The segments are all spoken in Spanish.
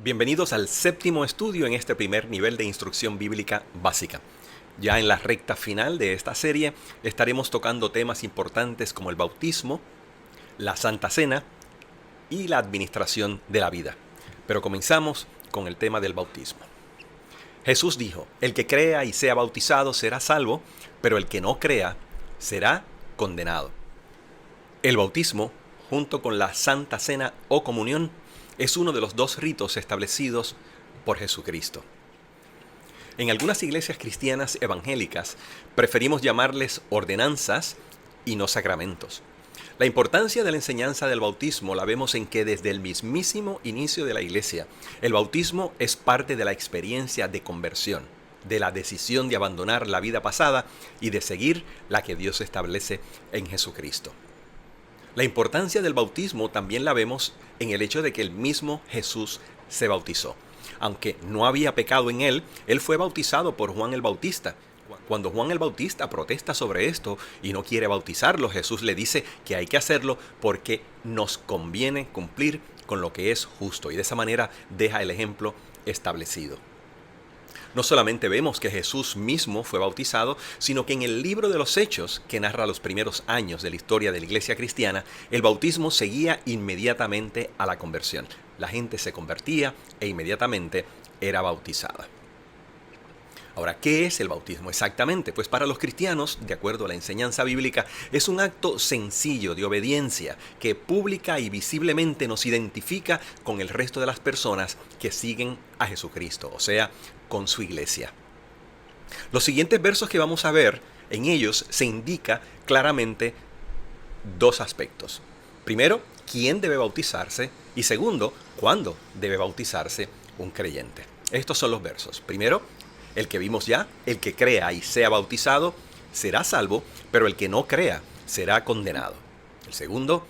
Bienvenidos al séptimo estudio en este primer nivel de instrucción bíblica básica. Ya en la recta final de esta serie estaremos tocando temas importantes como el bautismo, la Santa Cena y la administración de la vida. Pero comenzamos con el tema del bautismo. Jesús dijo, el que crea y sea bautizado será salvo, pero el que no crea será condenado. El bautismo, junto con la Santa Cena o comunión, es uno de los dos ritos establecidos por Jesucristo. En algunas iglesias cristianas evangélicas preferimos llamarles ordenanzas y no sacramentos. La importancia de la enseñanza del bautismo la vemos en que desde el mismísimo inicio de la iglesia, el bautismo es parte de la experiencia de conversión, de la decisión de abandonar la vida pasada y de seguir la que Dios establece en Jesucristo. La importancia del bautismo también la vemos en el hecho de que el mismo Jesús se bautizó. Aunque no había pecado en él, él fue bautizado por Juan el Bautista. Cuando Juan el Bautista protesta sobre esto y no quiere bautizarlo, Jesús le dice que hay que hacerlo porque nos conviene cumplir con lo que es justo, y de esa manera deja el ejemplo establecido. No solamente vemos que Jesús mismo fue bautizado, sino que en el libro de los Hechos, que narra los primeros años de la historia de la iglesia cristiana, el bautismo seguía inmediatamente a la conversión. La gente se convertía e inmediatamente era bautizada. Ahora, ¿qué es el bautismo exactamente? Pues para los cristianos, de acuerdo a la enseñanza bíblica, es un acto sencillo de obediencia que pública y visiblemente nos identifica con el resto de las personas que siguen a Jesucristo, o sea, con su iglesia. Los siguientes versos que vamos a ver, en ellos se indica claramente dos aspectos. Primero, quién debe bautizarse, y segundo, cuándo debe bautizarse un creyente. Estos son los versos. Primero, el que vimos ya, el que crea y sea bautizado será salvo, pero el que no crea será condenado. El segundo,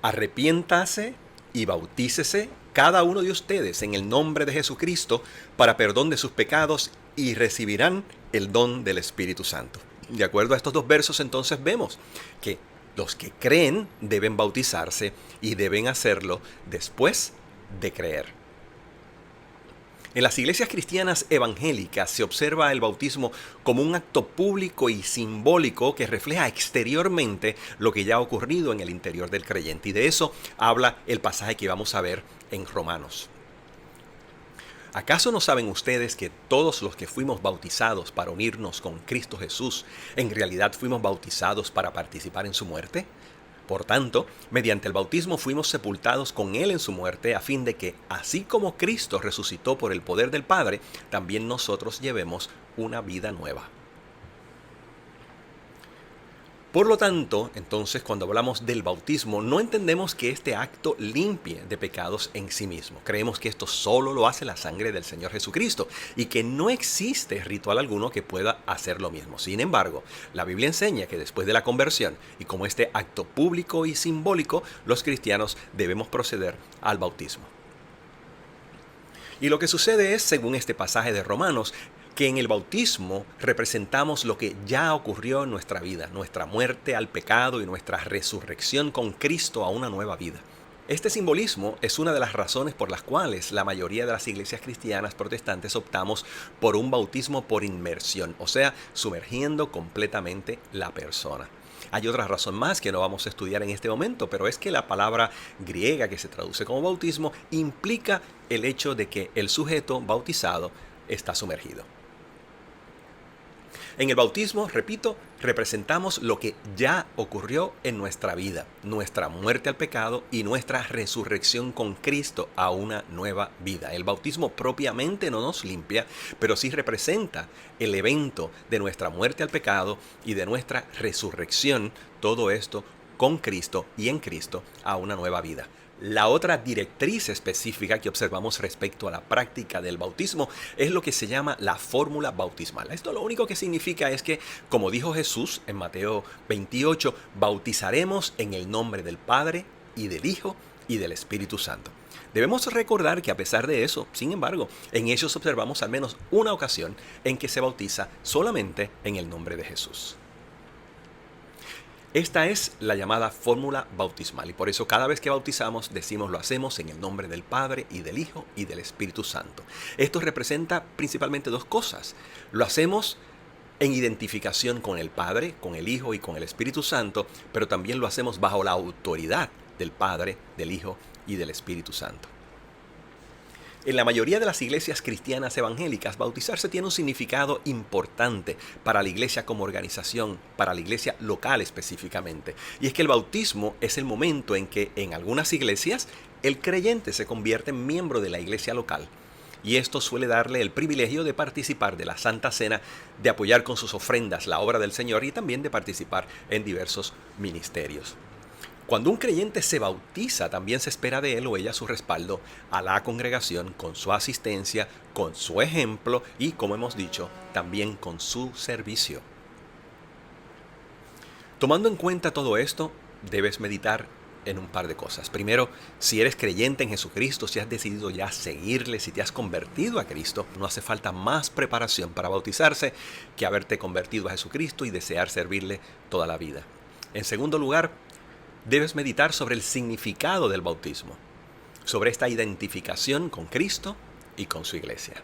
arrepiéntase y bautícese cada uno de ustedes en el nombre de Jesucristo para perdón de sus pecados y recibirán el don del Espíritu Santo. De acuerdo a estos dos versos, entonces vemos que los que creen deben bautizarse y deben hacerlo después de creer. En las iglesias cristianas evangélicas se observa el bautismo como un acto público y simbólico que refleja exteriormente lo que ya ha ocurrido en el interior del creyente. Y de eso habla el pasaje que vamos a ver en Romanos. ¿Acaso no saben ustedes que todos los que fuimos bautizados para unirnos con Cristo Jesús, en realidad fuimos bautizados para participar en su muerte? Por tanto, mediante el bautismo fuimos sepultados con Él en su muerte, a fin de que, así como Cristo resucitó por el poder del Padre, también nosotros llevemos una vida nueva. Por lo tanto, entonces, cuando hablamos del bautismo, no entendemos que este acto limpie de pecados en sí mismo. Creemos que esto solo lo hace la sangre del Señor Jesucristo y que no existe ritual alguno que pueda hacer lo mismo. Sin embargo, la Biblia enseña que después de la conversión y como este acto público y simbólico, los cristianos debemos proceder al bautismo. Y lo que sucede es, según este pasaje de Romanos, que en el bautismo representamos lo que ya ocurrió en nuestra vida, nuestra muerte al pecado y nuestra resurrección con Cristo a una nueva vida. Este simbolismo es una de las razones por las cuales la mayoría de las iglesias cristianas protestantes optamos por un bautismo por inmersión, o sea, sumergiendo completamente la persona. Hay otra razón más que no vamos a estudiar en este momento, pero es que la palabra griega que se traduce como bautismo implica el hecho de que el sujeto bautizado está sumergido. En el bautismo, repito, representamos lo que ya ocurrió en nuestra vida, nuestra muerte al pecado y nuestra resurrección con Cristo a una nueva vida. El bautismo propiamente no nos limpia, pero sí representa el evento de nuestra muerte al pecado y de nuestra resurrección, todo esto con Cristo y en Cristo a una nueva vida. La otra directriz específica que observamos respecto a la práctica del bautismo es lo que se llama la fórmula bautismal. Esto lo único que significa es que, como dijo Jesús en Mateo 28, bautizaremos en el nombre del Padre y del Hijo y del Espíritu Santo. Debemos recordar que a pesar de eso, sin embargo, en ellos observamos al menos una ocasión en que se bautiza solamente en el nombre de Jesús. Esta es la llamada fórmula bautismal y por eso cada vez que bautizamos decimos lo hacemos en el nombre del Padre y del Hijo y del Espíritu Santo. Esto representa principalmente dos cosas. Lo hacemos en identificación con el Padre, con el Hijo y con el Espíritu Santo, pero también lo hacemos bajo la autoridad del Padre, del Hijo y del Espíritu Santo. En la mayoría de las iglesias cristianas evangélicas, bautizarse tiene un significado importante para la iglesia como organización, para la iglesia local específicamente. Y es que el bautismo es el momento en que en algunas iglesias el creyente se convierte en miembro de la iglesia local. Y esto suele darle el privilegio de participar de la Santa Cena, de apoyar con sus ofrendas la obra del Señor y también de participar en diversos ministerios. Cuando un creyente se bautiza, también se espera de él o ella su respaldo a la congregación con su asistencia, con su ejemplo y, como hemos dicho, también con su servicio. Tomando en cuenta todo esto, debes meditar en un par de cosas. Primero, si eres creyente en Jesucristo, si has decidido ya seguirle, si te has convertido a Cristo, no hace falta más preparación para bautizarse que haberte convertido a Jesucristo y desear servirle toda la vida. En segundo lugar, debes meditar sobre el significado del bautismo, sobre esta identificación con Cristo y con su iglesia.